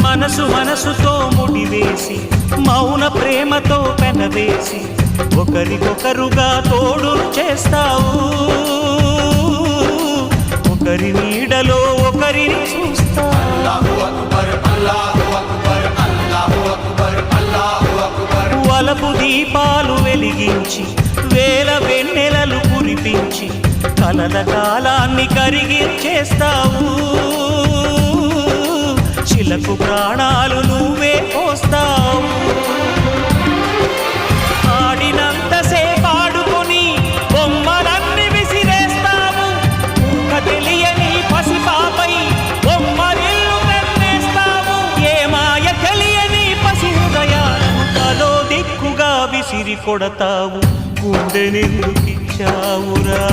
మనసు మనసుతో ముడివేసి మౌన ప్రేమతో పెనవేసి ఒకరికొకరుగా తోడును చేస్తావు. ఒకరి నీడలో ఒకరిని చూస్తావు. వలపు దీపాలు వెలిగించి వేల వెన్నెలలు కురిపించి కలల కాలాన్ని కరిగించేస్తావు. శిలకు ప్రాణాలు నువ్వే పోస్తావు. ఆడినంతసేపు ఆడుకొని బొమ్మలన్నీ విసిరేస్తావు. ఊహ తెలియని పసిపాపై బొమ్మరిల్లు కన్నేస్తావు. ఏ మాయ తెలియని పసి హృదయాలను తలో దిక్కుగా విసిరి కొడతావు. గుండె నిందుకిచ్చావురా.